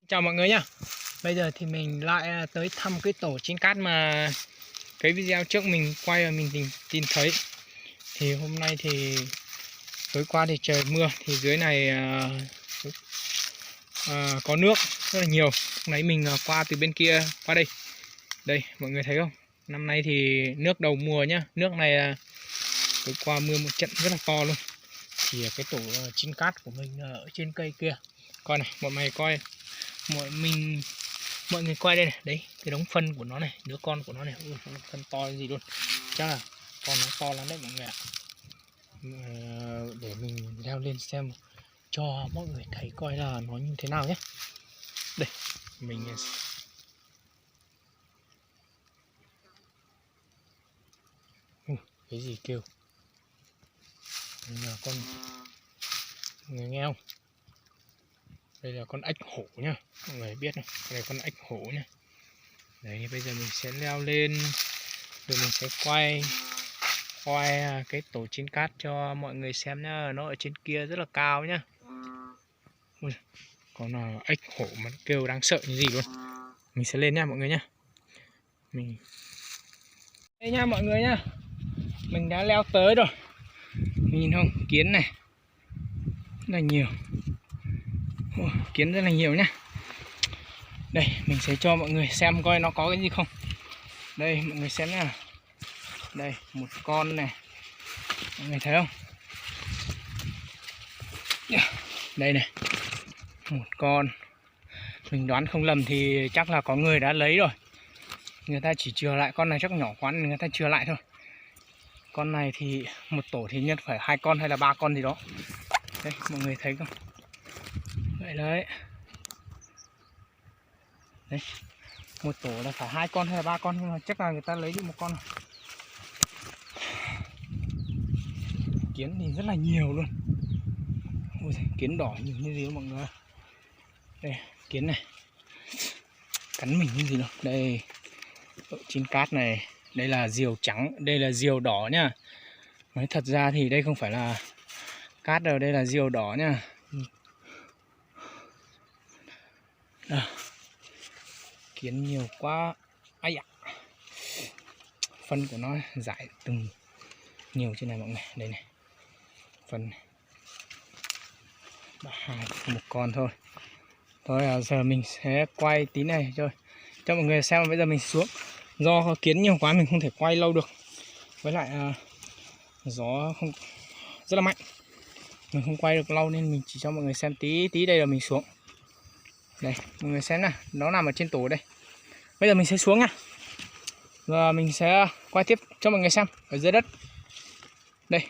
Chào mọi người nhá. Bây giờ thì mình lại tới thăm cái tổ trên cát mà cái video trước mình quay và mình tìm thấy. Thì hôm nay thì tối qua thì trời mưa thì dưới này có nước rất là nhiều. Lúc nãy mình qua từ bên kia qua đây. Đây mọi người thấy không? Năm nay thì nước đầu mùa nhá. Nước này tối qua mưa một trận rất là to luôn. Thì cái tổ trên cát của mình ở trên cây kia. Coi này, mọi người coi. Mọi người quay đây này, đấy cái đống phân của nó này, đứa con của nó này. Ui, phân to gì luôn, chắc là con nó to lắm đấy mọi người ạ. Để mình leo lên xem cho mọi người thấy coi là nó như thế nào nhé. Đây mình cái gì kêu là con, mọi người nghe không? Đây là con ếch hổ nhá, mọi người biết không? Đây là con ếch hổ nhá. Đấy, bây giờ mình sẽ leo lên rồi mình sẽ quay cái tổ trên cát cho mọi người xem nhá. Nó ở trên kia rất là cao nhá. Ui, con ếch hổ mà kêu đáng sợ như gì luôn. Mình sẽ lên nha mọi người nhá. Đây nha mọi người nhá, mình đã leo tới rồi. Mình nhìn không, kiến này rất là nhiều. Kiến rất là nhiều nhá. Đây mình sẽ cho mọi người xem coi nó có cái gì không. Đây mọi người xem nhá. Đây một con này, mọi người thấy không? Đây này, một con. Mình đoán không lầm thì chắc là có người đã lấy rồi. Người ta chỉ chừa lại, con này chắc nhỏ quá nên người ta chừa lại thôi. Con này thì một tổ thì nhất phải 2 con hay là 3 con gì đó. Đây mọi người thấy không? Vậy đấy. Đấy, một tổ là phải 2 con hay là 3 con, nhưng mà chắc là người ta lấy được một con. Kiến thì rất là nhiều luôn. Ui, kiến đỏ nhiều như gì đó mọi người. Đây kiến này cắn mình như gì đâu. Đây ở trên cát này, đây là diều trắng, đây là diều đỏ nhá. Nói thật ra thì đây không phải là cát đâu, đây là diều đỏ nhá. Đó. Kiến nhiều quá. Ai ạ. Phân của nó rải từng nhiều trên này mọi người. Đây này, phân này. Một con thôi. Thôi giờ mình sẽ quay tí này cho mọi người xem. Bây giờ mình xuống, do kiến nhiều quá mình không thể quay lâu được, với lại gió không rất là mạnh, mình không quay được lâu nên mình chỉ cho mọi người xem tí tí. Đây là mình xuống đây, mọi người xem nào, nó nằm ở trên tủ đây. Bây giờ mình sẽ xuống nha, và mình sẽ quay tiếp cho mọi người xem ở dưới đất. Đây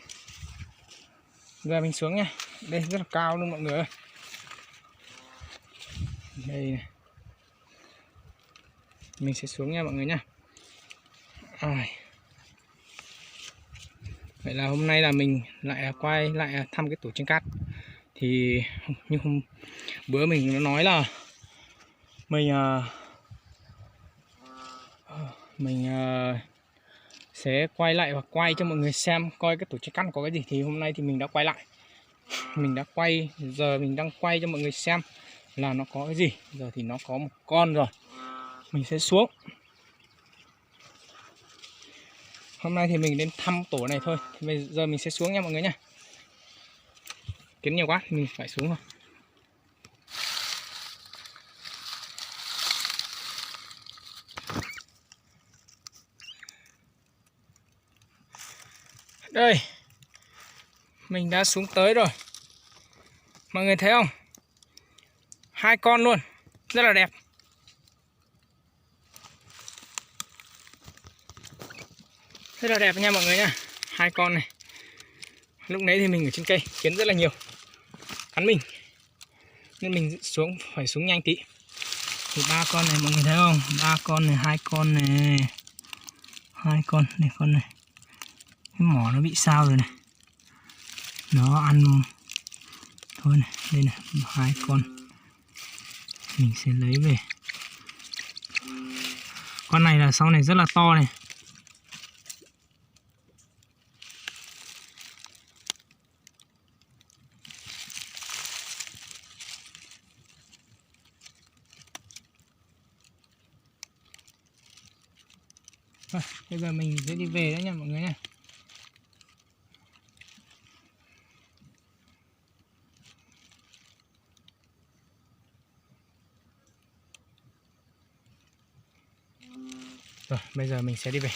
giờ mình xuống nha, đây rất là cao luôn mọi người ơi. Đây này, mình sẽ xuống nha mọi người nha. Vậy là hôm nay là mình lại quay lại thăm cái tổ trên cát. Thì như hôm bữa mình đã nói là mình sẽ quay lại và quay cho mọi người xem coi cái tổ trên cát có cái gì. Thì hôm nay thì mình đã quay lại, mình đã quay, giờ mình đang quay cho mọi người xem là nó có cái gì. Giờ thì nó có một con rồi, mình sẽ xuống. Hôm nay thì mình đến thăm tổ này thôi, thì bây giờ mình sẽ xuống nha mọi người nhé. Kiến nhiều quá mình phải xuống thôi. Đây mình đã xuống tới rồi, mọi người thấy không? 2 con luôn, rất là đẹp. Rất là đẹp nha mọi người nha. 2 con này. Lúc nãy thì mình ở trên cây, kiến rất là nhiều, cắn mình nên mình phải xuống nhanh tí. Thì 3 con này mọi người thấy không? 3 con này, 2 con này, 2 con này, con này. Cái mỏ nó bị sao rồi này, nó ăn thôi này. Đây này, 2 con mình sẽ lấy về. Con này là sau này rất là to này. Rồi, bây giờ mình sẽ đi về đó nha mọi người nha. Rồi, bây giờ mình sẽ đi về.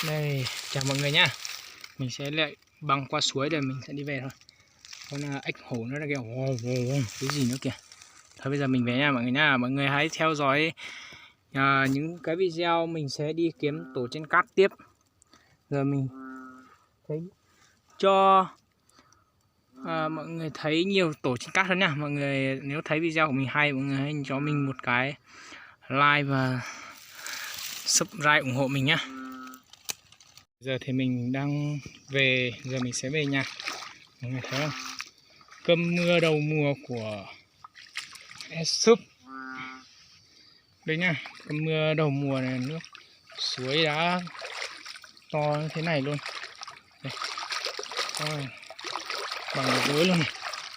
Đây, chào mọi người nha. Mình sẽ lại băng qua suối để mình sẽ đi về thôi. Con ếch hổ nó là kìa, cái gì nữa kìa. Thôi bây giờ mình về nha mọi người nha. Mọi người hãy theo dõi những cái video mình sẽ đi kiếm tổ trên cát tiếp. Giờ mình thấy cho mọi người thấy nhiều tổ trên cát hơn nha. Mọi người nếu thấy video của mình hay, mọi người hãy cho mình một cái like và subscribe ủng hộ mình nhá. Giờ thì mình đang về, giờ mình sẽ về nhà. Mọi người thấy không? Cơn mưa đầu mùa của Esup. Đây nha, cơn mưa đầu mùa này, nước suối đã to như thế này luôn. Đây. Ôi, bằng đầu gối luôn này.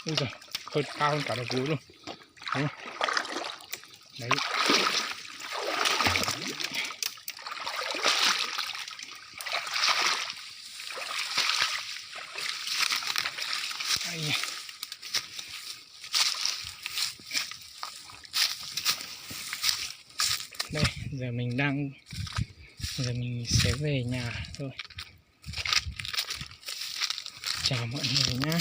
Ui giời, hơi cao hơn cả đầu gối luôn. Đấy. Đấy. Đây. Đây, giờ mình sẽ về nhà thôi. Chào mọi người nhé.